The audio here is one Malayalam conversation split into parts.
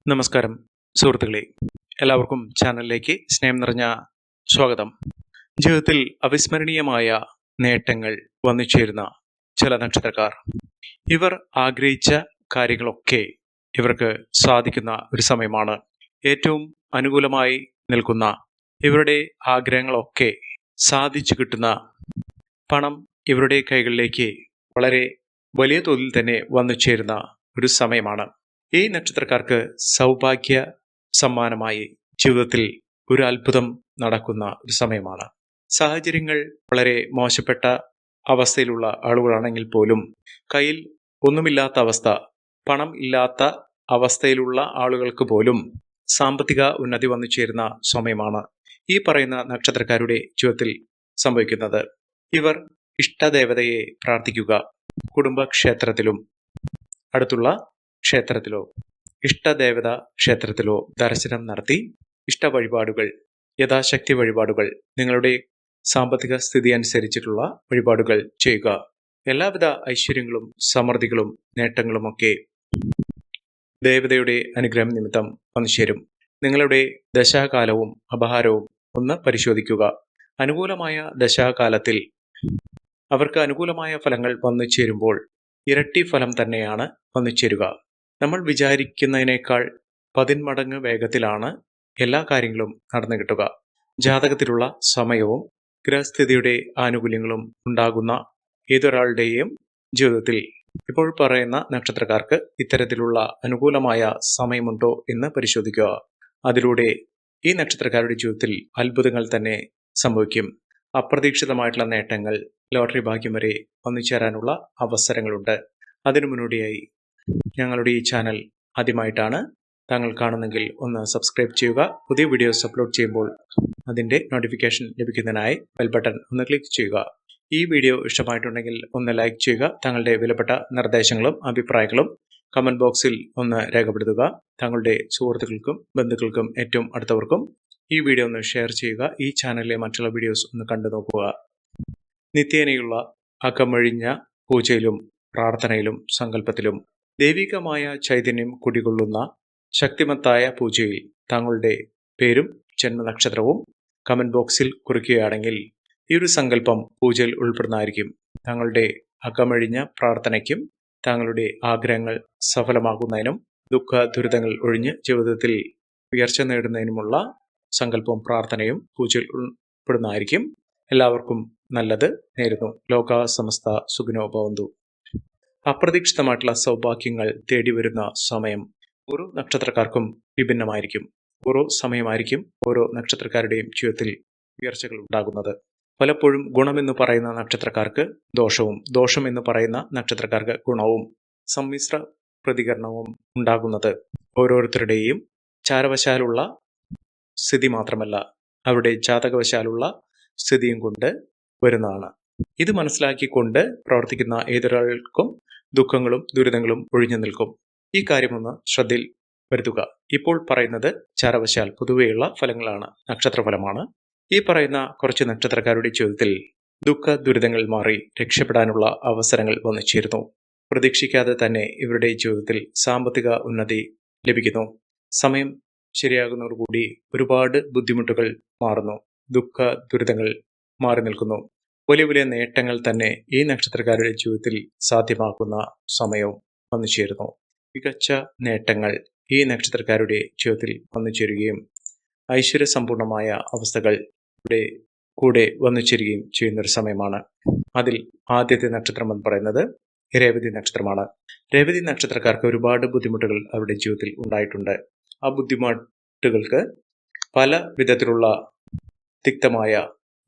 നമസ്കാരം സുഹൃത്തുക്കളെ, എല്ലാവർക്കും ചാനലിലേക്ക് സ്നേഹം നിറഞ്ഞ സ്വാഗതം. ജീവിതത്തിൽ അവിസ്മരണീയമായ നേട്ടങ്ങൾ വന്നു ചേരുന്ന ചില നക്ഷത്രക്കാർ, ഇവർ ആഗ്രഹിച്ച കാര്യങ്ങളൊക്കെ ഇവർക്ക് സാധിക്കുന്ന ഒരു സമയമാണ്. ഏറ്റവും അനുകൂലമായി നിൽക്കുന്ന ഇവരുടെ ആഗ്രഹങ്ങളൊക്കെ സാധിച്ചു കിട്ടുന്ന പണം ഇവരുടെ കൈകളിലേക്ക് വളരെ വലിയ തോതിൽ തന്നെ വന്നു ചേരുന്ന ഒരു സമയമാണ്. ഈ നക്ഷത്രക്കാർക്ക് സൗഭാഗ്യ സമ്മാനമായി ജീവിതത്തിൽ ഒരു അത്ഭുതം നടക്കുന്ന ഒരു സമയമാണ്. സാഹചര്യങ്ങൾ വളരെ മോശപ്പെട്ട അവസ്ഥയിലുള്ള ആളുകളാണെങ്കിൽ പോലും കയ്യിൽ ഒന്നുമില്ലാത്ത അവസ്ഥ, പണം ഇല്ലാത്ത അവസ്ഥയിലുള്ള ആളുകൾക്ക് പോലും സാമ്പത്തിക ഉന്നതി വന്നു ചേരുന്ന സമയമാണ് ഈ പറയുന്ന നക്ഷത്രക്കാരുടെ ജീവിതത്തിൽ സംഭവിക്കുന്നത്. ഇവർ ഇഷ്ടദേവതയെ പ്രാർത്ഥിക്കുക. കുടുംബക്ഷേത്രത്തിലും അടുത്തുള്ള ക്ഷേത്രത്തിലോ ഇഷ്ടദേവത ക്ഷേത്രത്തിലോ ദർശനം നടത്തി ഇഷ്ട വഴിപാടുകൾ, യഥാശക്തി വഴിപാടുകൾ, നിങ്ങളുടെ സാമ്പത്തിക സ്ഥിതി അനുസരിച്ചിട്ടുള്ള വഴിപാടുകൾ ചെയ്യുക. എല്ലാവിധ ഐശ്വര്യങ്ങളും സമൃദ്ധികളും നേട്ടങ്ങളുമൊക്കെ ദേവതയുടെ അനുഗ്രഹം നിമിത്തം വന്നു ചേരും. നിങ്ങളുടെ ദശാകാലവും അപഹാരവും ഒന്ന് പരിശോധിക്കുക. അനുകൂലമായ ദശാകാലത്തിൽ അവർക്ക് അനുകൂലമായ ഫലങ്ങൾ വന്നു ചേരുമ്പോൾ ഇരട്ടി ഫലം തന്നെയാണ് വന്നു ചേരുക. നമ്മൾ വിചാരിക്കുന്നതിനേക്കാൾ 10 മടങ്ങ് വേഗത്തിലാണ് എല്ലാ കാര്യങ്ങളും നടന്നു കിട്ടുക. ജാതകത്തിലുള്ള സമയവും ഗ്രഹസ്ഥിതിയുടെ ആനുകൂല്യങ്ങളും ഉണ്ടാകുന്ന ഏതൊരാളുടെയും ജീവിതത്തിൽ ഇപ്പോൾ പറയുന്ന നക്ഷത്രക്കാർക്ക് ഇത്തരത്തിലുള്ള അനുകൂലമായ സമയമുണ്ടോ എന്ന് പരിശോധിക്കുക. അതിലൂടെ ഈ നക്ഷത്രക്കാരുടെ ജീവിതത്തിൽ അത്ഭുതങ്ങൾ തന്നെ സംഭവിക്കും. അപ്രതീക്ഷിതമായിട്ടുള്ള നേട്ടങ്ങൾ, ലോട്ടറി ഭാഗ്യം വരെ വന്നു ചേരാനുള്ള അവസരങ്ങളുണ്ട്. അതിനു മുന്നോടിയായി ഞങ്ങളുടെ ഈ ചാനൽ ആദ്യമായിട്ടാണ് താങ്കൾ കാണുന്നെങ്കിൽ ഒന്ന് സബ്സ്ക്രൈബ് ചെയ്യുക. പുതിയ വീഡിയോസ് അപ്ലോഡ് ചെയ്യുമ്പോൾ അതിൻ്റെ നോട്ടിഫിക്കേഷൻ ലഭിക്കുന്നതിനായി ബെൽ ബട്ടൺ ഒന്ന് ക്ലിക്ക് ചെയ്യുക. ഈ വീഡിയോ ഇഷ്ടമായിട്ടുണ്ടെങ്കിൽ ഒന്ന് ലൈക്ക് ചെയ്യുക. താങ്കളുടെ വിലപ്പെട്ട നിർദ്ദേശങ്ങളും അഭിപ്രായങ്ങളും കമൻറ്റ് ബോക്സിൽ ഒന്ന് രേഖപ്പെടുത്തുക. താങ്കളുടെ സുഹൃത്തുക്കൾക്കും ബന്ധുക്കൾക്കും ഏറ്റവും അടുത്തവർക്കും ഈ വീഡിയോ ഒന്ന് ഷെയർ ചെയ്യുക. ഈ ചാനലിലെ മറ്റുള്ള വീഡിയോസ് ഒന്ന് കണ്ടു നോക്കുക. നിത്യേനയുള്ള അകമഴിഞ്ഞ പൂജയിലും പ്രാർത്ഥനയിലും സങ്കല്പത്തിലും ദൈവികമായ ചൈതന്യം കുടികൊള്ളുന്ന ശക്തിമത്തായ പൂജയിൽ താങ്കളുടെ പേരും ജന്മനക്ഷത്രവും കമൻറ്റ് ബോക്സിൽ കുറിക്കുകയാണെങ്കിൽ ഈ ഒരു സങ്കല്പം പൂജയിൽ ഉൾപ്പെടുന്നതായിരിക്കും. താങ്കളുടെ അകമഴിഞ്ഞ പ്രാർത്ഥനയ്ക്കും താങ്കളുടെ ആഗ്രഹങ്ങൾ സഫലമാകുന്നതിനും ദുഃഖ ദുരിതങ്ങൾ ഒഴിഞ്ഞ് ജീവിതത്തിൽ ഉയർച്ച നേടുന്നതിനുമുള്ള സങ്കല്പവും പ്രാർത്ഥനയും പൂജയിൽ ഉൾപ്പെടുന്നതായിരിക്കും. എല്ലാവർക്കും നല്ലത് നേരുന്നു. ലോക സമസ്ത സുഖിനോ ഭവന്തു. അപ്രതീക്ഷിതമായിട്ടുള്ള സൗഭാഗ്യങ്ങൾ തേടി വരുന്ന സമയം ഓരോ നക്ഷത്രക്കാർക്കും വിഭിന്നമായിരിക്കും. ഓരോ സമയമായിരിക്കും ഓരോ നക്ഷത്രക്കാരുടെയും ജീവിതത്തിൽ ഉയർച്ചകൾ ഉണ്ടാകുന്നത്. പലപ്പോഴും ഗുണമെന്ന് പറയുന്ന നക്ഷത്രക്കാർക്ക് ദോഷവും, ദോഷം എന്ന് പറയുന്ന നക്ഷത്രക്കാർക്ക് ഗുണവും, സമ്മിശ്ര പ്രതികരണവും ഉണ്ടാകുന്നത് ഓരോരുത്തരുടെയും ചാരവശാലുള്ള സ്ഥിതി മാത്രമല്ല, അവരുടെ ജാതകവശാലുള്ള സ്ഥിതിയും കൊണ്ട് വരുന്നതാണ്. ഇത് മനസ്സിലാക്കിക്കൊണ്ട് പ്രവർത്തിക്കുന്ന ഏതൊരാൾക്കും ദുഃഖങ്ങളും ദുരിതങ്ങളും ഒഴിഞ്ഞു നിൽക്കും. ഈ കാര്യമൊന്ന് ശ്രദ്ധയിൽ വരുത്തുക. ഇപ്പോൾ പറയുന്നത് ചാരവശാൽ പൊതുവെയുള്ള ഫലങ്ങളാണ്, നക്ഷത്രഫലമാണ്. ഈ പറയുന്ന കുറച്ച് നക്ഷത്രക്കാരുടെ ജീവിതത്തിൽ ദുഃഖ ദുരിതങ്ങൾ മാറി രക്ഷപ്പെടാനുള്ള അവസരങ്ങൾ വന്നു ചേരുന്നു. പ്രതീക്ഷിക്കാതെ തന്നെ ഇവരുടെ ജീവിതത്തിൽ സാമ്പത്തിക ഉന്നതി ലഭിക്കുന്നു. സമയം ശരിയാകുന്നതോടുകൂടി ഒരുപാട് ബുദ്ധിമുട്ടുകൾ മാറുന്നു. ദുഃഖ ദുരിതങ്ങൾ മാറി നിൽക്കുന്നു. വലിയ വലിയ നേട്ടങ്ങൾ തന്നെ ഈ നക്ഷത്രക്കാരുടെ ജീവിതത്തിൽ സാധ്യമാക്കുന്ന സമയവും വന്നു ചേരുന്നു. മികച്ച നേട്ടങ്ങൾ ഈ നക്ഷത്രക്കാരുടെ ജീവിതത്തിൽ വന്നു ചേരുകയും ഐശ്വര്യസമ്പൂർണമായ അവസ്ഥകൾ ഇവിടെ കൂടെ വന്നു ചേരുകയും ചെയ്യുന്നൊരു സമയമാണ്. അതിൽ ആദ്യത്തെ നക്ഷത്രം എന്ന് പറയുന്നത് രേവതി നക്ഷത്രമാണ്. രേവതി നക്ഷത്രക്കാർക്ക് ഒരുപാട് ബുദ്ധിമുട്ടുകൾ അവരുടെ ജീവിതത്തിൽ ഉണ്ടായിട്ടുണ്ട്. ആ ബുദ്ധിമുട്ടുകൾക്ക് പല വിധത്തിലുള്ള തിക്തമായ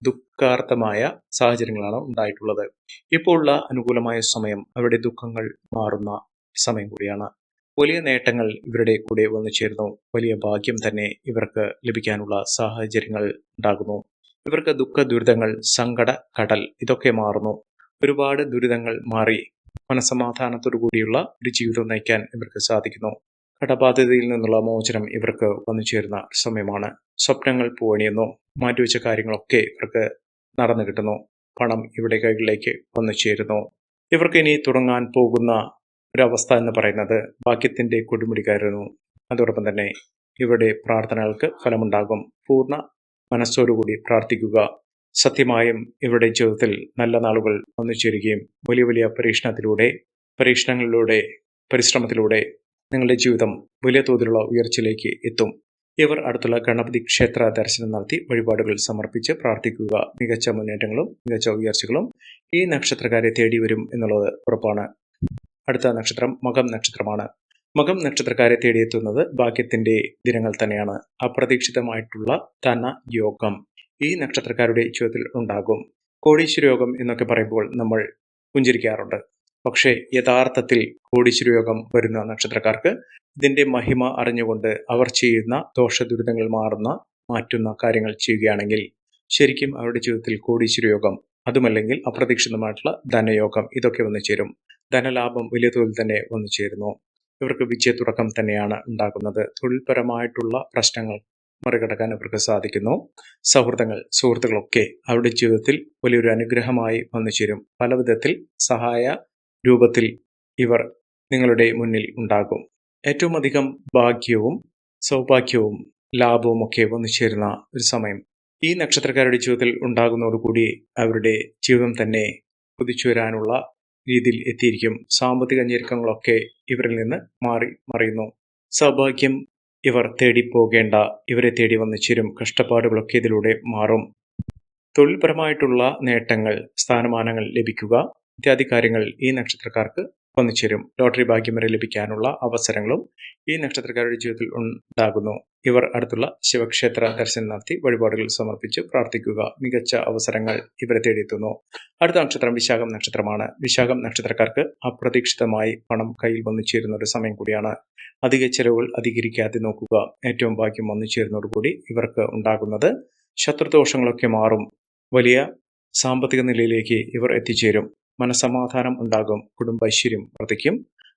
ദുഃഖാർത്ഥമായ സാഹചര്യങ്ങളാണ് ഉണ്ടായിട്ടുള്ളത്. ഇപ്പോൾ ഉള്ള അനുകൂലമായ സമയം അവരുടെ ദുഃഖങ്ങൾ മാറുന്ന സമയം കൂടിയാണ്. വലിയ നേട്ടങ്ങൾ ഇവരുടെ കൂടെ വന്നു ചേരുന്നു. വലിയ ഭാഗ്യം തന്നെ ഇവർക്ക് ലഭിക്കാനുള്ള സാഹചര്യങ്ങൾ ഉണ്ടാകുന്നു. ഇവർക്ക് ദുഃഖ ദുരിതങ്ങൾ, സങ്കട കടൽ ഇതൊക്കെ മാറുന്നു. ഒരുപാട് ദുരിതങ്ങൾ മാറി മനസ്സമാധാനത്തോടു കൂടിയുള്ള ഒരു ജീവിതം നയിക്കാൻ ഇവർക്ക് സാധിക്കുന്നു. കടബാധ്യതയിൽ നിന്നുള്ള മോചനം ഇവർക്ക് വന്നു ചേരുന്ന സമയമാണ്. സ്വപ്നങ്ങൾ പൂവണിയുന്നു. മാറ്റിവെച്ച കാര്യങ്ങളൊക്കെ ഇവർക്ക് നടന്നു കിട്ടുന്നു. പണം ഇവിടെ കൈകളിലേക്ക് വന്നു ചേരുന്നു. ഇവർക്ക് ഇനി തുടങ്ങാൻ പോകുന്ന ഒരവസ്ഥ എന്ന് പറയുന്നത് ഭാഗ്യത്തിന്റെ കൊടുമുടി കയറുന്നു. അതോടൊപ്പം തന്നെ ഇവരുടെ പ്രാർത്ഥനകൾക്ക് ഫലമുണ്ടാകും. പൂർണ്ണ മനസ്സോടുകൂടി പ്രാർത്ഥിക്കുക. സത്യമായും ഇവരുടെ ജീവിതത്തിൽ നല്ല നാളുകൾ വന്നു ചേരുകയും വലിയ വലിയ പരീക്ഷണങ്ങളിലൂടെ പരിശ്രമത്തിലൂടെ നിങ്ങളുടെ ജീവിതം വലിയ തോതിലുള്ള ഉയർച്ചയിലേക്ക് എത്തും. ഇവർ അടുത്തുള്ള ഗണപതി ക്ഷേത്ര ദർശനം നടത്തി വഴിപാടുകൾ സമർപ്പിച്ച് പ്രാർത്ഥിക്കുക. മികച്ച മുന്നേറ്റങ്ങളും മികച്ച ഉയർച്ചകളും ഈ നക്ഷത്രക്കാരെ തേടി വരും എന്നുള്ളത് ഉറപ്പാണ്. അടുത്ത നക്ഷത്രം മകം നക്ഷത്രമാണ്. മകം നക്ഷത്രക്കാരെ തേടിയെത്തുന്നത് ഭാഗ്യത്തിന്റെ ദിനങ്ങൾ തന്നെയാണ്. അപ്രതീക്ഷിതമായിട്ടുള്ള ധന യോഗം ഈ നക്ഷത്രക്കാരുടെ ജീവിതത്തിൽ ഉണ്ടാകും. കോടീശ്വര യോഗം എന്നൊക്കെ പറയുമ്പോൾ നമ്മൾ പുഞ്ചിരിക്കാറുണ്ട്. പക്ഷേ യഥാർത്ഥത്തിൽ കോടീശ്വര യോഗം വരുന്ന നക്ഷത്രക്കാർക്ക് ഇതിന്റെ മഹിമ അറിഞ്ഞുകൊണ്ട് അവർ ചെയ്യുന്ന ദോഷദുരിതങ്ങൾ മാറ്റുന്ന കാര്യങ്ങൾ ചെയ്യുകയാണെങ്കിൽ ശരിക്കും അവരുടെ ജീവിതത്തിൽ കോടീശ്വര യോഗം, അതുമല്ലെങ്കിൽ അപ്രതീക്ഷിതമായിട്ടുള്ള ധനയോഗം ഇതൊക്കെ വന്നു ചേരും. ധനലാഭം വലിയ തോതിൽ തന്നെ വന്നു ചേരുന്നു. ഇവർക്ക് വിജയത്തുടക്കം തന്നെയാണ് ഉണ്ടാകുന്നത്. തൊഴിൽപരമായിട്ടുള്ള പ്രശ്നങ്ങൾ മറികടക്കാൻ ഇവർക്ക് സാധിക്കുന്നു. സുഹൃത്തുക്കളൊക്കെ അവരുടെ ജീവിതത്തിൽ വലിയൊരു അനുഗ്രഹമായി വന്നു ചേരും. പല വിധത്തിൽ സഹായ രൂപത്തിൽ ഇവർ നിങ്ങളുടെ മുന്നിൽ ഉണ്ടാകും. ഏറ്റവും അധികം ഭാഗ്യവും സൗഭാഗ്യവും ലാഭവും ഒക്കെ വന്നു ചേരുന്ന ഒരു സമയം ഈ നക്ഷത്രക്കാരുടെ ജീവിതത്തിൽ ഉണ്ടാകുന്നതോടുകൂടി അവരുടെ ജീവിതം തന്നെ കുതിച്ചു വരാനുള്ള രീതിയിൽ എത്തിയിരിക്കും. സാമ്പത്തിക ഞെരുക്കങ്ങളൊക്കെ ഇവരിൽ നിന്ന് മറിയുന്നു. സൗഭാഗ്യം ഇവർ തേടി പോകേണ്ട, ഇവരെ തേടി വന്നു ചേരും. കഷ്ടപ്പാടുകളൊക്കെ ഇതിലൂടെ മാറും. തൊഴിൽപരമായിട്ടുള്ള നേട്ടങ്ങൾ, സ്ഥാനമാനങ്ങൾ ലഭിക്കുക ഇത്യാദി കാര്യങ്ങൾ ഈ നക്ഷത്രക്കാർക്ക് വന്നു ചേരും. ലോട്ടറി ഭാഗ്യം വരെ ലഭിക്കാനുള്ള അവസരങ്ങളും ഈ നക്ഷത്രക്കാരുടെ ജീവിതത്തിൽ ഉണ്ടാകുന്നു. ഇവർ അടുത്തുള്ള ശിവക്ഷേത്ര ദർശനം നടത്തി വഴിപാടുകൾ സമർപ്പിച്ച് പ്രാർത്ഥിക്കുക. മികച്ച അവസരങ്ങൾ ഇവരെ തേടിയെത്തുന്നു. അടുത്ത നക്ഷത്രം വിശാഖം നക്ഷത്രമാണ്. വിശാഖം നക്ഷത്രക്കാർക്ക് അപ്രതീക്ഷിതമായി പണം കയ്യിൽ വന്നു ചേരുന്ന ഒരു സമയം കൂടിയാണ്. അധിക ചെലവുകൾ അധികരിക്കാതെ നോക്കുക. ഏറ്റവും ഭാഗ്യം വന്നു ചേരുന്നതോടുകൂടി ഇവർക്ക് ഉണ്ടാകുന്നത് ശത്രുദോഷങ്ങളൊക്കെ മാറും. വലിയ സാമ്പത്തിക നിലയിലേക്ക് ഇവർ എത്തിച്ചേരും. മനസമാധാനം ഉണ്ടാകും. കുടുംബ ഐശ്വര്യം വർദ്ധിക്കും.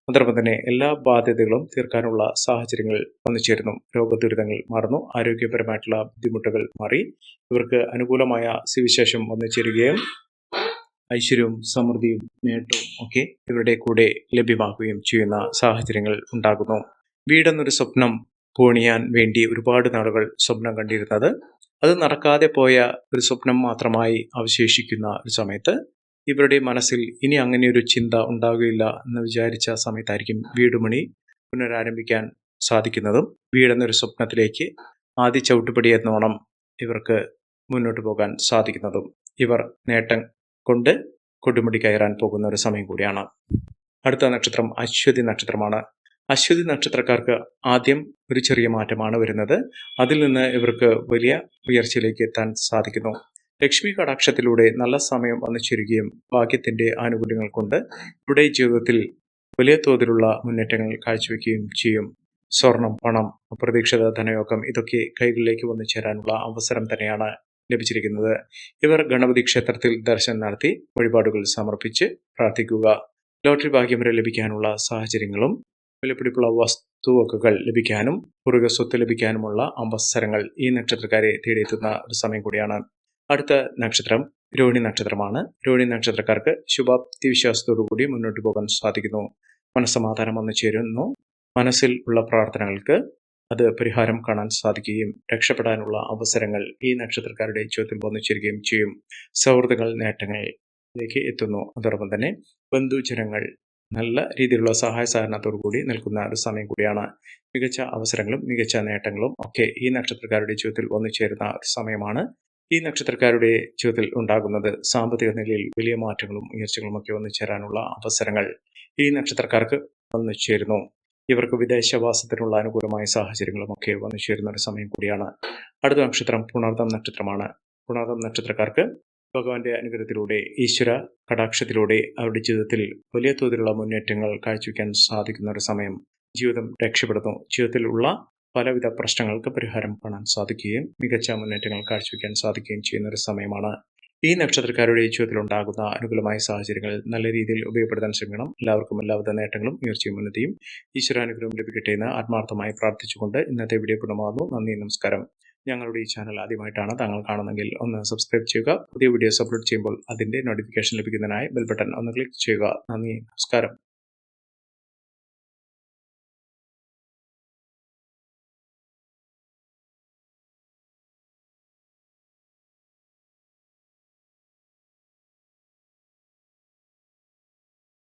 അതോടൊപ്പം തന്നെ എല്ലാ ബാധ്യതകളും തീർക്കാനുള്ള സാഹചര്യങ്ങൾ വന്നു ചേരുന്നു. രോഗദുരിതങ്ങൾ മാറുന്നു. ആരോഗ്യപരമായിട്ടുള്ള ബുദ്ധിമുട്ടുകൾ മാറി ഇവർക്ക് അനുകൂലമായ സ്ഥിതിവിശേഷം വന്നു ചേരുകയും ഐശ്വര്യവും സമൃദ്ധിയും നേട്ടവും ഒക്കെ ഇവരുടെ കൂടെ ലഭ്യമാക്കുകയും ചെയ്യുന്ന സാഹചര്യങ്ങൾ ഉണ്ടാകുന്നു. വീടെന്നൊരു സ്വപ്നം പൂണിയാൻ വേണ്ടി ഒരുപാട് നാളുകൾ സ്വപ്നം കണ്ടിരുന്നത് അത് നടക്കാതെ പോയ ഒരു സ്വപ്നം മാത്രമായി അവശേഷിക്കുന്ന ഒരു സമയത്ത് ഇവരുടെ മനസ്സിൽ ഇനി അങ്ങനെയൊരു ചിന്ത ഉണ്ടാവുകയില്ല എന്ന് വിചാരിച്ച സമയത്തായിരിക്കും വീടുപണി പുനരാരംഭിക്കാൻ സാധിക്കുന്നതും വീടെന്നൊരു സ്വപ്നത്തിലേക്ക് ആദ്യ ചവിട്ടുപടി എന്നോണം ഇവർക്ക് മുന്നോട്ട് പോകാൻ സാധിക്കുന്നതും. ഇവർ നേട്ടം കൊണ്ട് കൊടുമുടി കയറാൻ പോകുന്ന ഒരു സമയം കൂടിയാണ്. അടുത്ത നക്ഷത്രം അശ്വതി നക്ഷത്രമാണ്. അശ്വതി നക്ഷത്രക്കാർക്ക് ആദ്യം ഒരു ചെറിയ മാറ്റമാണ് വരുന്നത്. അതിൽ നിന്ന് ഇവർക്ക് വലിയ ഉയർച്ചയിലേക്ക് എത്താൻ സാധിക്കുന്നു. ലക്ഷ്മി കടാക്ഷത്തിലൂടെ നല്ല സമയം വന്നു ചേരുകയും ഭാഗ്യത്തിന്റെ ആനുകൂല്യങ്ങൾ കൊണ്ട് ഇവരുടെ ജീവിതത്തിൽ വലിയ തോതിലുള്ള മുന്നേറ്റങ്ങൾ കാഴ്ചവെക്കുകയും ചെയ്യും. സ്വർണം, പണം, അപ്രതീക്ഷിത ധനയോഗം ഇതൊക്കെ കൈകളിലേക്ക് വന്നു ചേരാനുള്ള അവസരം തന്നെയാണ് ലഭിച്ചിരിക്കുന്നത്. ഇവർ ഗണപതി ക്ഷേത്രത്തിൽ ദർശനം നടത്തി വഴിപാടുകൾ സമർപ്പിച്ച് പ്രാർത്ഥിക്കുക. ലോട്ടറി ഭാഗ്യം വരെ ലഭിക്കാനുള്ള സാഹചര്യങ്ങളും വിലപിടിപ്പുള്ള വസ്തുവകകൾ ലഭിക്കാനും പൂർവിക സ്വത്ത് ലഭിക്കാനുമുള്ള അവസരങ്ങൾ ഈ നക്ഷത്രക്കാരെ തേടിയെത്തുന്ന ഒരു സമയം കൂടിയാണ്. അടുത്ത നക്ഷത്രം രോഹിണി നക്ഷത്രമാണ്. രോഹിണി നക്ഷത്രക്കാർക്ക് ശുഭാപ്തി വിശ്വാസത്തോടു കൂടി മുന്നോട്ട് പോകാൻ സാധിക്കുന്നു. മനസ്സമാധാനം വന്നു ചേരുന്നു. മനസ്സിൽ ഉള്ള പ്രാർത്ഥനകൾക്ക് അത് പരിഹാരം കാണാൻ സാധിക്കുകയും രക്ഷപ്പെടാനുള്ള അവസരങ്ങൾ ഈ നക്ഷത്രക്കാരുടെ ജീവിതത്തിൽ വന്നു ചേരുകയും ചെയ്യും. സൗഹൃദങ്ങൾ നേട്ടങ്ങളിലേക്ക് എത്തുന്നു. അതോടൊപ്പം തന്നെ ബന്ധുജനങ്ങൾ നല്ല രീതിയിലുള്ള സഹായ സഹകരണത്തോടു കൂടി നിൽക്കുന്ന ഒരു സമയം കൂടിയാണ്. മികച്ച അവസരങ്ങളും മികച്ച നേട്ടങ്ങളും ഒക്കെ ഈ നക്ഷത്രക്കാരുടെ ജീവിതത്തിൽ വന്നു ചേരുന്ന ഒരു സമയമാണ്. ഈ നക്ഷത്രക്കാരുടെ ജീവിതത്തിൽ ഉണ്ടാകുന്നത് സാമ്പത്തിക നിലയിൽ വലിയ മാറ്റങ്ങളും ഉയർച്ചകളും ഒക്കെ വന്നു ചേരാനുള്ള അവസരങ്ങൾ ഈ നക്ഷത്രക്കാർക്ക് വന്നു ചേരുന്നു. ഇവർക്ക് വിദേശവാസത്തിനുള്ള അനുകൂലമായ സാഹചര്യങ്ങളും ഒക്കെ വന്നു ചേരുന്ന ഒരു സമയം കൂടിയാണ്. അടുത്ത നക്ഷത്രം പുണർദം നക്ഷത്രമാണ്. പുണർദം നക്ഷത്രക്കാർക്ക് ഭഗവാന്റെ അനുഗ്രഹത്തിലൂടെ ഈശ്വര കടാക്ഷത്തിലൂടെ അവരുടെ ജീവിതത്തിൽ വലിയ തോതിലുള്ള മുന്നേറ്റങ്ങൾ കാഴ്ചവെക്കാൻ സാധിക്കുന്ന ഒരു സമയം. ജീവിതം രക്ഷപ്പെടുന്നു. ജീവിതത്തിലുള്ള പലവിധ പ്രശ്നങ്ങൾക്ക് പരിഹാരം കാണാൻ സാധിക്കുകയും മികച്ച മുന്നേറ്റങ്ങൾ കാഴ്ചവെക്കാൻ സാധിക്കുകയും ചെയ്യുന്ന ഒരു സമയമാണ്. ഈ നക്ഷത്രക്കാരുടെ ജീവിതത്തിൽ ഉണ്ടാകുന്ന അനുകൂലമായ സാഹചര്യങ്ങൾ നല്ല രീതിയിൽ ഉപയോഗപ്പെടുത്താൻ ശ്രമിക്കണം. എല്ലാവർക്കും എല്ലാവിധ നേട്ടങ്ങളും ഉയർച്ചയും ഉന്നതിയും ഈശ്വരാനുഗ്രഹം ലഭിക്കട്ടെ എന്ന് ആത്മാർത്ഥമായി പ്രാർത്ഥിച്ചുകൊണ്ട് ഇന്നത്തെ വീഡിയോ പൂർണ്ണമാകുന്നു. നന്ദി, നമസ്കാരം. ഞങ്ങളുടെ ഈ ചാനൽ ആദ്യമായിട്ടാണ് താങ്കൾ കാണുന്നതെങ്കിൽ ഒന്ന് സബ്സ്ക്രൈബ് ചെയ്യുക. പുതിയ വീഡിയോസ് അപ്ലോഡ് ചെയ്യുമ്പോൾ അതിന്റെ നോട്ടിഫിക്കേഷൻ ലഭിക്കുന്നതിനായി ബെൽ ബട്ടൺ ഒന്ന് ക്ലിക്ക് ചെയ്യുക. നന്ദി, നമസ്കാരം.